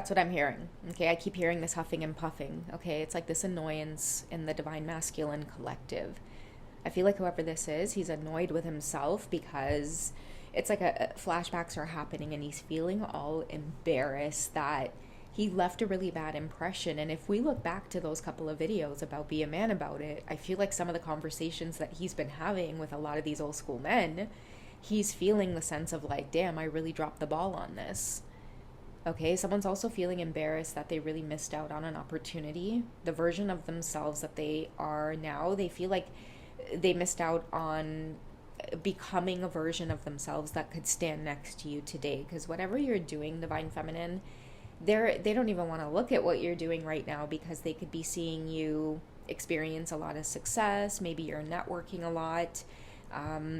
That's what I'm hearing. Okay, I keep hearing this huffing and puffing. Okay, it's like this annoyance in the divine masculine collective. I feel like whoever this is, he's annoyed with himself because it's like flashbacks are happening and he's feeling all embarrassed that he left a really bad impression. And if we look back to those couple of videos about Be a Man About It, I feel like some of the conversations that he's been having with a lot of these old school men, he's feeling the sense of like, damn, I really dropped the ball on this. Okay, someone's also feeling embarrassed that they really missed out on an opportunity. The version of themselves that they are now, they feel like they missed out on becoming a version of themselves that could stand next to you today. Because whatever you're doing, Divine Feminine, they don't even want to look at what you're doing right now because they could be seeing you experience a lot of success. Maybe you're networking a lot.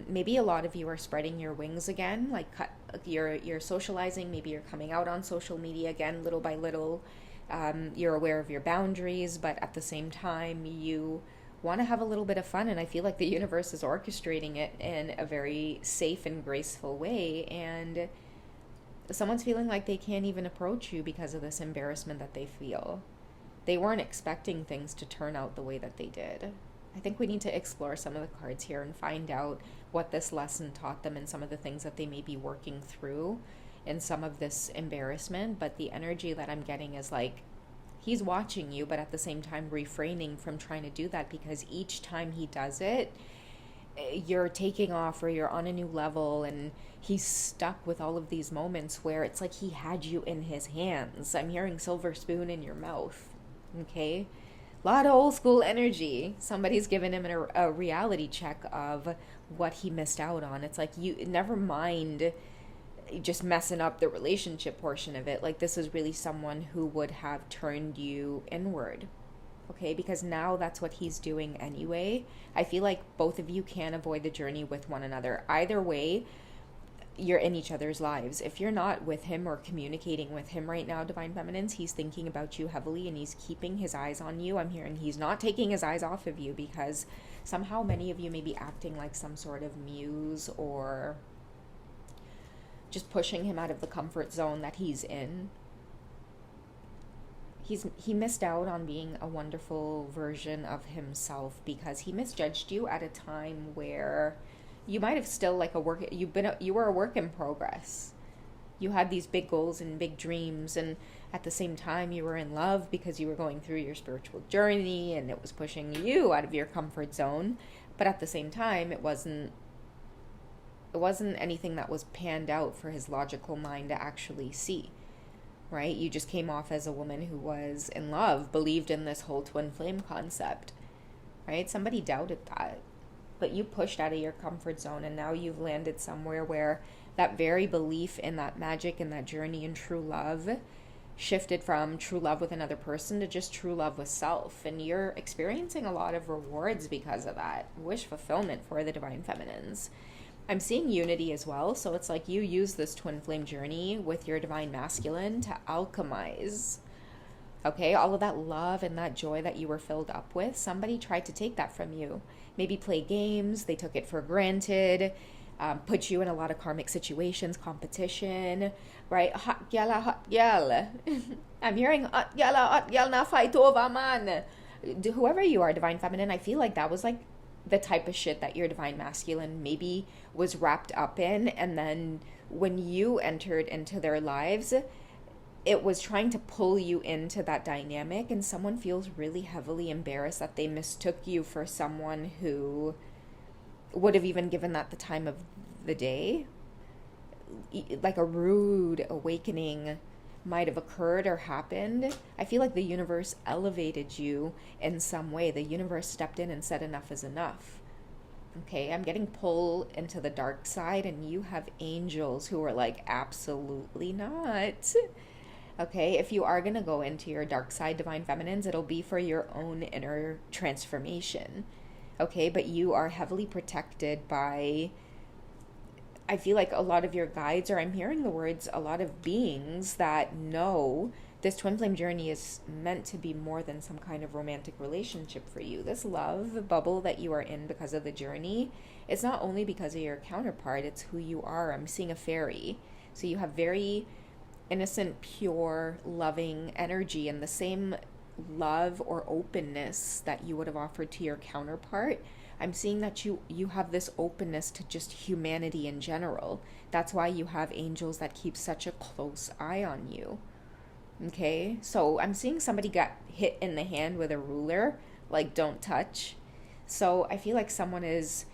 Maybe a lot of you are spreading your wings again, like you're socializing. Maybe you're coming out on social media again, little by little. You're aware of your boundaries, but at the same time, you want to have a little bit of fun. And I feel like the universe is orchestrating it in a very safe and graceful way. And someone's feeling like they can't even approach you because of this embarrassment that they feel. They weren't expecting things to turn out the way that they did. I think we need to explore some of the cards here and find out what this lesson taught them and some of the things that they may be working through in some of this embarrassment. But the energy that I'm getting is like, he's watching you, but at the same time refraining from trying to do that, because each time he does it, you're taking off or you're on a new level, and he's stuck with all of these moments where it's like he had you in his hands. I'm hearing silver spoon in your mouth. Okay, a lot of old school energy. Somebody's given him a reality check of what he missed out on. It's like, you never mind just messing up the relationship portion of it. Like, this is really someone who would have turned you inward. Okay, because now that's what he's doing anyway. I feel like both of you can't avoid the journey with one another. Either way, you're in each other's lives. If you're not with him or communicating with him right now, Divine Feminines, he's thinking about you heavily and he's keeping his eyes on you. I'm hearing he's not taking his eyes off of you because somehow many of you may be acting like some sort of muse or just pushing him out of the comfort zone that he's in. He missed out on being a wonderful version of himself because he misjudged you at a time where you might have still like you were a work in progress. You had these big goals and big dreams, and at the same time you were in love because you were going through your spiritual journey and it was pushing you out of your comfort zone. But at the same time, it wasn't anything that was panned out for his logical mind to actually see. Right? You just came off as a woman who was in love, believed in this whole twin flame concept, right? Somebody doubted that, but you pushed out of your comfort zone, and now you've landed somewhere where that very belief in that magic and that journey in true love shifted from true love with another person to just true love with self, and you're experiencing a lot of rewards because of that. Wish fulfillment for the Divine Feminines. I'm seeing unity as well, so it's like you use this twin flame journey with your Divine Masculine to alchemize, okay, all of that love and that joy that you were filled up with. Somebody tried to take that from you. Maybe play games, they took it for granted, put you in a lot of karmic situations, competition, right? Hot gal. I'm hearing hot gal na fight over man. Whoever you are, Divine Feminine, I feel like that was like the type of shit that your Divine Masculine maybe was wrapped up in, and then when you entered into their lives, it was trying to pull you into that dynamic, and someone feels really heavily embarrassed that they mistook you for someone who would have even given that the time of the day. Like a rude awakening might have occurred or happened. I feel like the universe elevated you in some way. The universe stepped in and said enough is enough. Okay, I'm getting pulled into the dark side, and you have angels who are like, absolutely not. Okay, if you are going to go into your dark side, Divine Feminines, it'll be for your own inner transformation. Okay, but you are heavily protected by, I feel like a lot of your guides, or I'm hearing the words, a lot of beings that know this twin flame journey is meant to be more than some kind of romantic relationship for you. This love bubble that you are in because of the journey, it's not only because of your counterpart, it's who you are. I'm seeing a fairy. So you have very innocent, pure, loving energy, and the same love or openness that you would have offered to your counterpart. I'm seeing that you have this openness to just humanity in general. That's why you have angels that keep such a close eye on you. Okay? So I'm seeing somebody got hit in the hand with a ruler, like don't touch. So I feel like someone is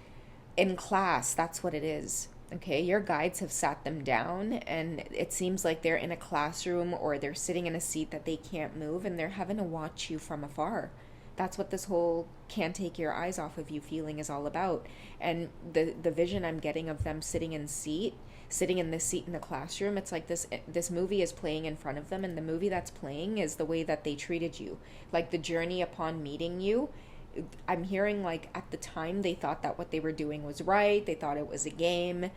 in class. That's what it is. Okay, your guides have sat them down, and it seems like they're in a classroom or they're sitting in a seat that they can't move, and they're having to watch you from afar. That's what this whole can't take your eyes off of you feeling is all about. And the vision I'm getting of them sitting in this seat in the classroom, it's like this movie is playing in front of them, and the movie that's playing is the way that they treated you, like the journey upon meeting you. I'm hearing like at the time they thought that what they were doing was right. They thought it was a game.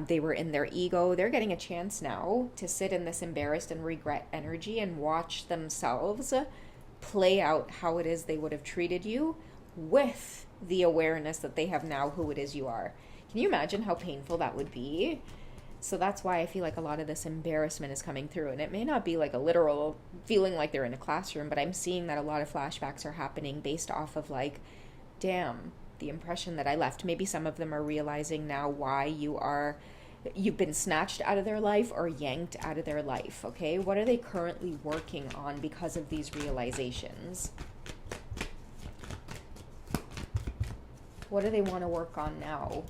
They were in their ego. They're getting a chance now to sit in this embarrassed and regret energy and watch themselves play out how it is they would have treated you with the awareness that they have now who it is you are. Can you imagine how painful that would be? So that's why I feel like a lot of this embarrassment is coming through. And it may not be like a literal feeling like they're in a classroom, but I'm seeing that a lot of flashbacks are happening based off of like, damn, the impression that I left. Maybe some of them are realizing now why you've been snatched out of their life or yanked out of their life, okay? What are they currently working on because of these realizations? What do they want to work on now?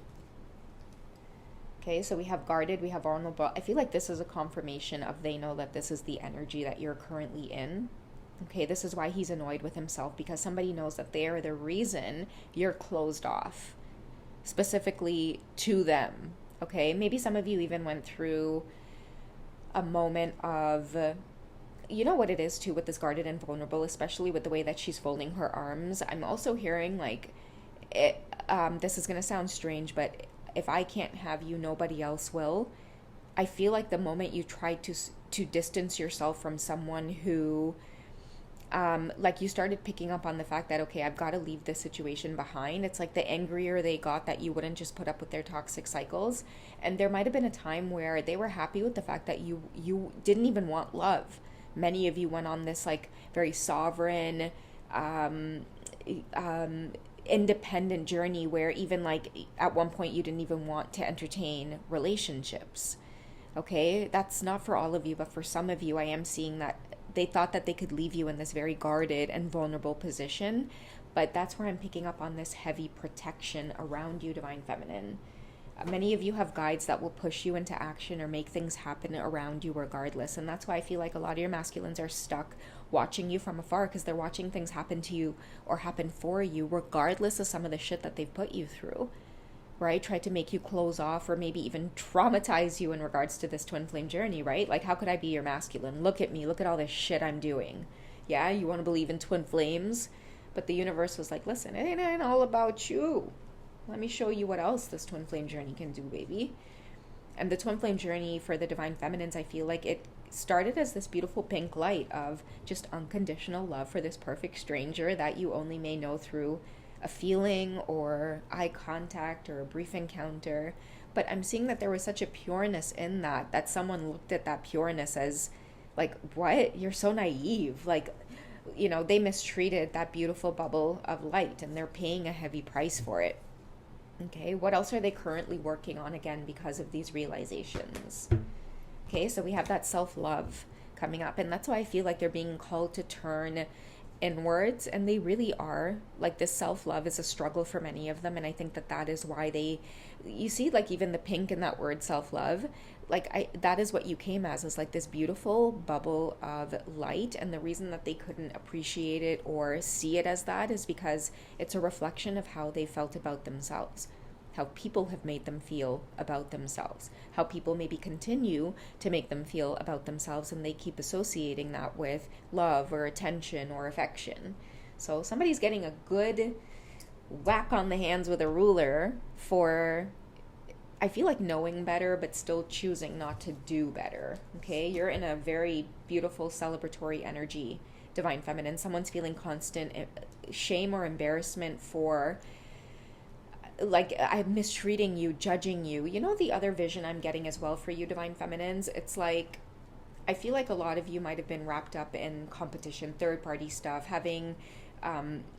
Okay, so we have guarded, we have vulnerable. I feel like this is a confirmation of they know that this is the energy that you're currently in. Okay, this is why he's annoyed with himself, because somebody knows that they are the reason you're closed off, specifically to them. Okay, maybe some of you even went through a moment of, you know what it is too with this guarded and vulnerable, especially with the way that she's folding her arms. I'm also hearing like, this is going to sound strange, but if I can't have you, nobody else will. I feel like the moment you try to distance yourself from someone who, like you started picking up on the fact that, okay, I've got to leave this situation behind. It's like the angrier they got that you wouldn't just put up with their toxic cycles. And there might have been a time where they were happy with the fact that you didn't even want love. Many of you went on this like very sovereign, independent journey where even like at one point you didn't even want to entertain relationships. Okay, that's not for all of you, but for some of you I am seeing that they thought that they could leave you in this very guarded and vulnerable position, but that's where I'm picking up on this heavy protection around you, Divine Feminine. Many of you have guides that will push you into action or make things happen around you regardless. And that's why I feel like a lot of your masculines are stuck watching you from afar, because they're watching things happen to you or happen for you regardless of some of the shit that they've put you through, right? Tried to make you close off or maybe even traumatize you in regards to this twin flame journey, right? Like, how could I be your masculine? Look at me. Look at all this shit I'm doing. Yeah, you want to believe in twin flames? But the universe was like, listen, it ain't all about you. Let me show you what else this twin flame journey can do, baby. And the twin flame journey for the Divine Feminines, I feel like it started as this beautiful pink light of just unconditional love for this perfect stranger that you only may know through a feeling or eye contact or a brief encounter. But I'm seeing that there was such a pureness in that someone looked at that pureness as like, what? You're so naive. Like, you know, they mistreated that beautiful bubble of light and they're paying a heavy price for it. Okay, what else are they currently working on again because of these realizations? Okay, so we have that self-love coming up, and that's why I feel like they're being called to turn inwards, and they really are. Like, this self-love is a struggle for many of them, and I think that is why you see, like, even the pink in that word self-love, like, that is what you came as, is like this beautiful bubble of light, and the reason that they couldn't appreciate it or see it as that is because it's a reflection of how they felt about themselves, how people have made them feel about themselves, how people maybe continue to make them feel about themselves, and they keep associating that with love or attention or affection. So somebody's getting a good whack on the hands with a ruler for, I feel like, knowing better but still choosing not to do better. Okay, you're in a very beautiful celebratory energy, Divine Feminine. Someone's feeling constant shame or embarrassment for, like, I'm mistreating you, judging you. You know, the other vision I'm getting as well for you, Divine Feminines, it's like I feel like a lot of you might have been wrapped up in competition, third party stuff, having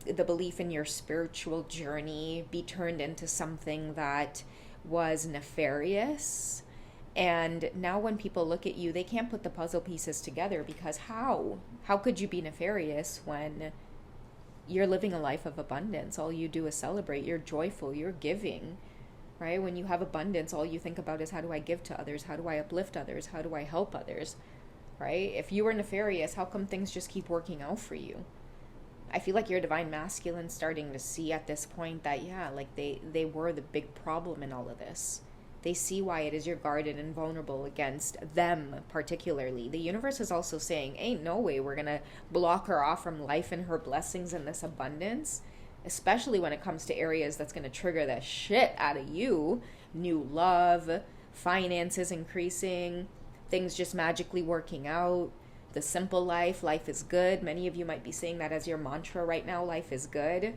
the belief in your spiritual journey be turned into something that was nefarious. And now when people look at you, they can't put the puzzle pieces together because how? How could you be nefarious when you're living a life of abundance? All you do is celebrate. You're joyful. You're giving, right? When you have abundance, all you think about is how do I give to others? How do I uplift others? How do I help others? Right? If you were nefarious, how come things just keep working out for you? I feel like your divine masculine starting to see at this point that, yeah, like they were the big problem in all of this. They see why it is you're guarded and vulnerable against them particularly. The universe is also saying, ain't no way we're going to block her off from life and her blessings and this abundance, especially when it comes to areas that's going to trigger the shit out of you. New love, finances increasing, things just magically working out, the simple life, life is good. Many of you might be saying that as your mantra right now, life is good.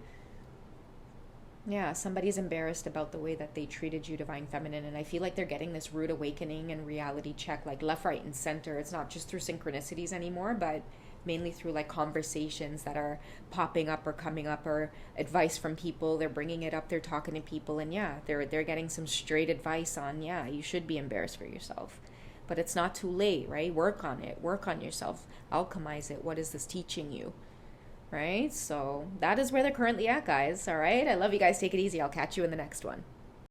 Yeah, somebody's embarrassed about the way that they treated you, divine feminine, and I feel like they're getting this rude awakening and reality check, like left, right, and center. It's not just through synchronicities anymore, but mainly through like conversations that are popping up or coming up, or advice from people. They're bringing it up, they're talking to people, and yeah, they're getting some straight advice on, yeah, you should be embarrassed for yourself. But it's not too late, right? Work on it, work on yourself, alchemize it. What is this teaching you? Right? So that is where they're currently at, guys. All right. I love you guys. Take it easy. I'll catch you in the next one.